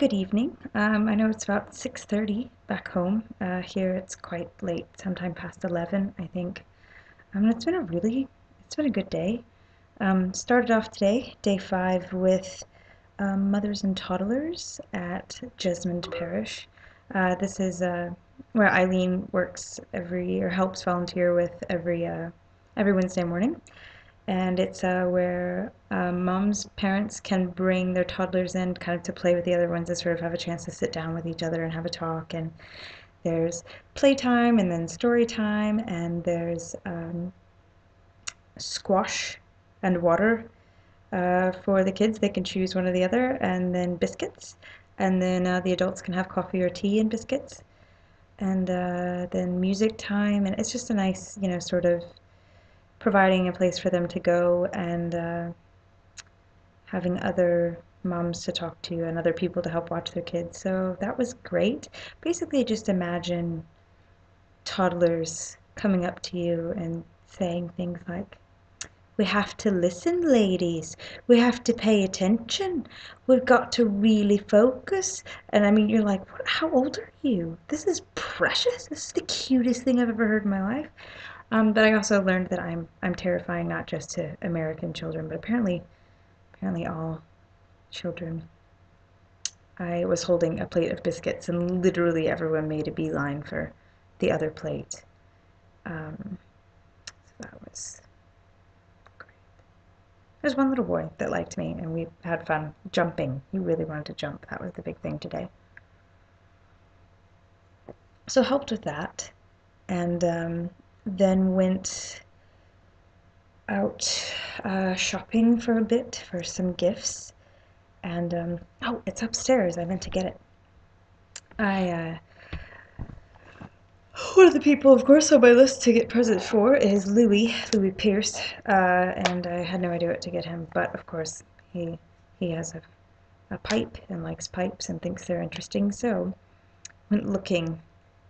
Good evening. I know it's about 6:30 back home. Here it's quite late, sometime past 11, I think. It's been a good day. Started off today, day 5, with Mothers and Toddlers at Jesmond Parish. This is where Eileen works or helps volunteer with every Wednesday morning. And it's where moms, parents can bring their toddlers in kind of to play with the other ones, to sort of have a chance to sit down with each other and have a talk. And there's playtime and then story time, and there's squash and water for the kids. They can choose one or the other, and then biscuits. And then the adults can have coffee or tea and biscuits. And then music time, and it's just a nice, sort of providing a place for them to go and having other moms to talk to and other people to help watch their kids. So that was great. Basically, just imagine toddlers coming up to you and saying things like, "We have to listen, ladies. We have to pay attention. We've got to really focus." And I mean, you're like, what, how old are you? This is precious. This is the cutest thing I've ever heard in my life. But I also learned that I'm terrifying not just to American children, but apparently all children. I was holding a plate of biscuits, and literally everyone made a beeline for the other plate. So that was great. There's one little boy that liked me, and we had fun jumping. He really wanted to jump. That was the big thing today. So helped with that, and then went out shopping for a bit for some gifts. And oh, it's upstairs. I meant to get it. I One of the people, of course, on my list to get presents for is Louis Pierce, and I had no idea what to get him. But of course, he has a pipe and likes pipes and thinks they're interesting. So went looking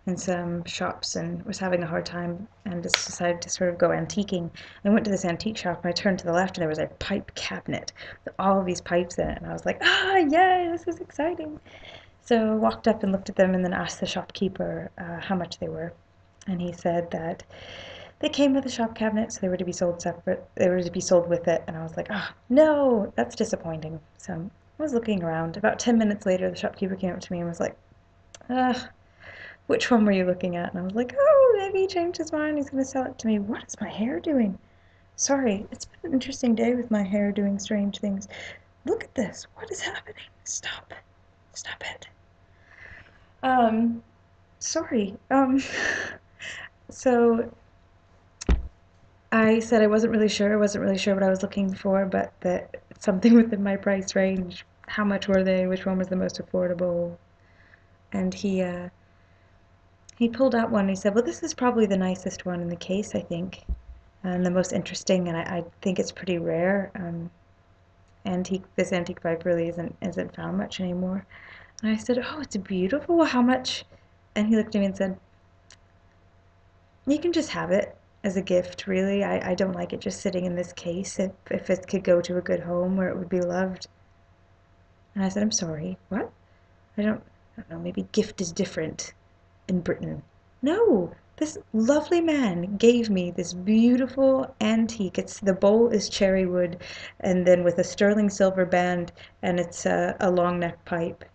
in some shops and was having a hard time and just decided to sort of go antiquing. I went to this antique shop and I turned to the left and there was a pipe cabinet with all of these pipes in it, and I was like, ah, yay, this is exciting. So walked up and looked at them and then asked the shopkeeper how much they were. And he said that they came with a shop cabinet, so they were to be sold separate. They were to be sold with it. And I was like, oh, no, that's disappointing. So I was looking around. About 10 minutes later, the shopkeeper came up to me and was like, ugh, which one were you looking at? And I was like, oh, maybe he changed his mind. He's going to sell it to me. What is my hair doing? Sorry, it's been an interesting day with my hair doing strange things. Look at this. What is happening? Stop. Stop it. Um, Sorry. So I said I wasn't really sure. I wasn't really sure what I was looking for, but that something within my price range. How much were they? Which one was the most affordable? And he pulled out one. And he said, "Well, this is probably the nicest one in the case, I think, and the most interesting. And I think it's pretty rare. This antique pipe really isn't found much anymore." And I said, "Oh, it's beautiful. How much?" And he looked at me and said, "You can just have it as a gift, really. I don't like it just sitting in this case. If it could go to a good home where it would be loved." And I said, "I'm sorry, what? I don't know, maybe gift is different in Britain." No, this lovely man gave me this beautiful antique. The bowl is cherry wood, and then with a sterling silver band, and it's a long neck pipe.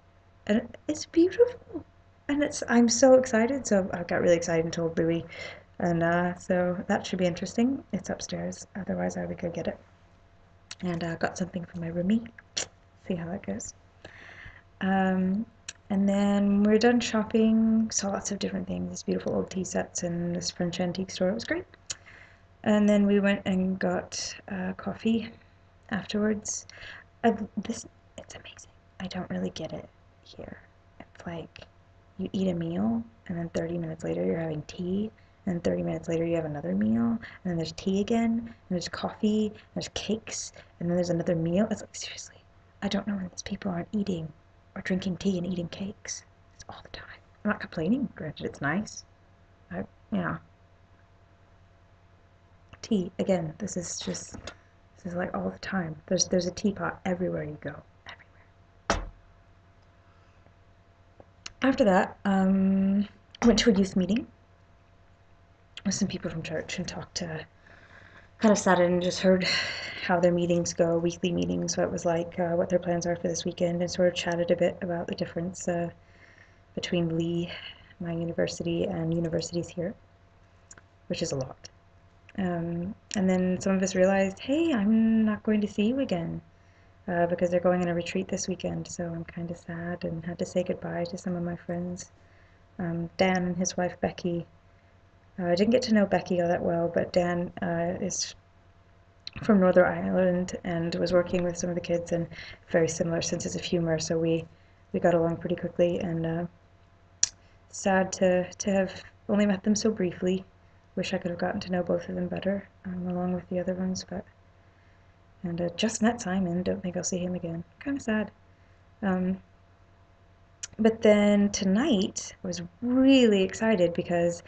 And it's beautiful. And I'm so excited. So I got really excited and told Louis. And so that should be interesting. It's upstairs. Otherwise, I would go get it. And got something for my roomie. See how that goes. Um, and then we're done shopping. Saw lots of different things. These beautiful old tea sets in this French antique store. It was great. And then we went and got coffee afterwards. It's amazing. I don't really get it here. It's like you eat a meal, and then 30 minutes later you're having tea, and then 30 minutes later you have another meal, and then there's tea again, and there's coffee, and there's cakes, and then there's another meal. It's like, seriously, I don't know when these people aren't eating or drinking tea and eating cakes. It's all the time. I'm not complaining. Granted, it's nice. I, you know, tea again. This is like all the time. There's a teapot everywhere you go. Everywhere. After that, went to a youth meeting with some people from church and talked to, kind of sat in and just heard how their meetings go, weekly meetings, what it was like, what their plans are for this weekend, and sort of chatted a bit about the difference between Lee, my university, and universities here, which is a lot. And then some of us realized, hey, I'm not going to see you again because they're going on a retreat this weekend, so I'm kind of sad and had to say goodbye to some of my friends. Dan and his wife Becky. I didn't get to know Becky all that well, but Dan is from Northern Ireland and was working with some of the kids and very similar senses of humor, so we got along pretty quickly, and sad to have only met them so briefly. Wish I could have gotten to know both of them better, along with the other ones, and just met Simon, don't think I'll see him again. Kind of sad. Um, but then tonight I was really excited because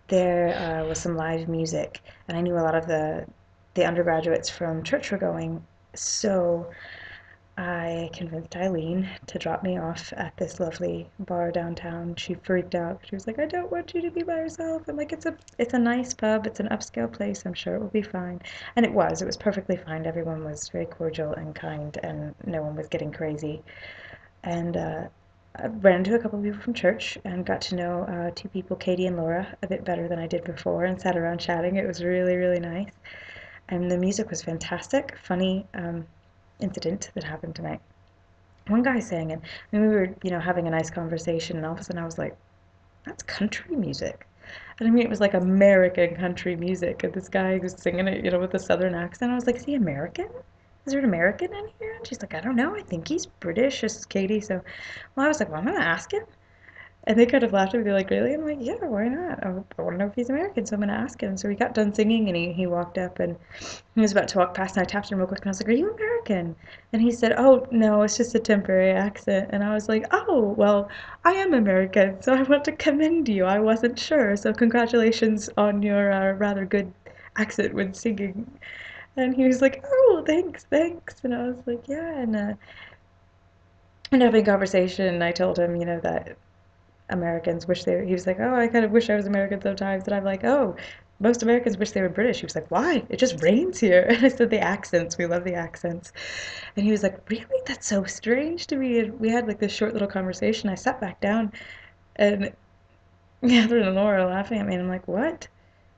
there was some live music, and I knew a lot of the undergraduates from church were going, so I convinced Eileen to drop me off at this lovely bar downtown. She freaked out. She was like, "I don't want you to be by yourself." I'm like, it's a nice pub. It's an upscale place. I'm sure it will be fine." And it was. It was perfectly fine. Everyone was very cordial and kind, and no one was getting crazy. And I ran into a couple of people from church and got to know two people, Katie and Laura, a bit better than I did before, and sat around chatting. It was really, really nice. And the music was fantastic. Funny incident that happened tonight. One guy sang it, and we were, having a nice conversation, and all of a sudden I was like, "That's country music." And I mean, it was like American country music, and this guy was singing it, with a southern accent. I was like, "Is he American? Is there an American in here?" And she's like, "I don't know. I think he's British." This is Katie. So, well, I was like, "Well, I'm gonna ask him." And they kind of laughed at me. They're like, "Really?" I'm like, "Yeah, why not? I want to know if he's American, so I'm gonna ask him." So we got done singing, and he walked up, and he was about to walk past, and I tapped him real quick, and I was like, "Are you American?" And he said, "Oh, no, it's just a temporary accent." And I was like, "Oh, well, I am American, so I want to commend you. I wasn't sure, so congratulations on your rather good accent when singing." And he was like, "Oh, thanks, thanks." And I was like, "Yeah." And having a conversation, I told him, that Americans wish they. He was like, "Oh, I kind of wish I was American sometimes." And I'm like, "Oh, most Americans wish they were British." He was like, "Why? It just rains here." And I said, "The accents. We love the accents." And he was like, "Really? That's so strange to me." And we had like this short little conversation. I sat back down, and Catherine and Laura were laughing at me, and I'm like, "What?"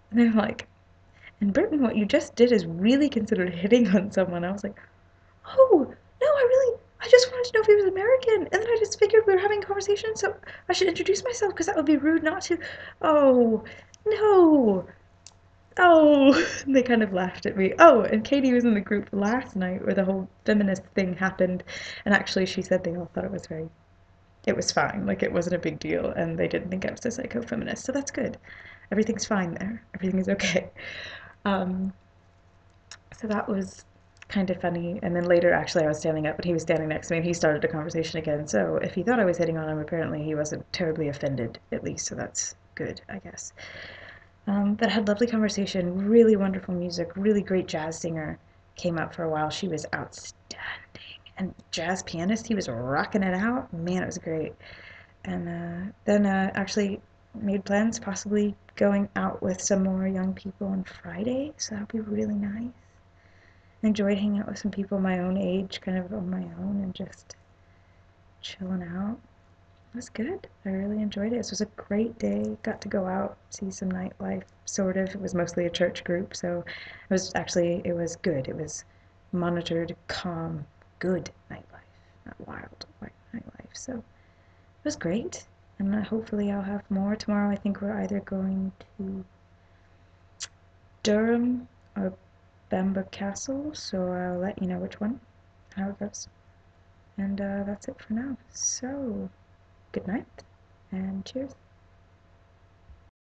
And they're like, "In Britain, what you just did is really considered hitting on someone." I was like, "Oh, no, I just wanted to know if he was American. And then I just figured we were having a conversation, so I should introduce myself because that would be rude not to." Oh, no. Oh, they kind of laughed at me. Oh, and Katie was in the group last night where the whole feminist thing happened. And actually, she said they all thought it was fine. Like, it wasn't a big deal. And they didn't think I was a psycho feminist. So that's good. Everything's fine there. Everything is okay. Um, So that was kind of funny. And then later, actually, I was standing up, but he was standing next to me, and he started a conversation again. So if he thought I was hitting on him, apparently he wasn't terribly offended, at least. So that's good, I guess. But I had lovely conversation, really wonderful music, really great jazz singer came up for a while. She was outstanding. And jazz pianist, he was rocking it out. Man, it was great. And then actually made plans, possibly going out with some more young people on Friday. So that'll be really nice. Enjoyed hanging out with some people my own age, kind of on my own, and just chilling out. It was good. I really enjoyed it. This was a great day. Got to go out, see some nightlife, sort of. It was mostly a church group, so it was good. It was monitored, calm, good nightlife, not wild nightlife. So it was great. And hopefully I'll have more tomorrow. I think we're either going to Durham or Bamber Castle, so I'll let you know which one, how it goes. And that's it for now. So, good night, and cheers.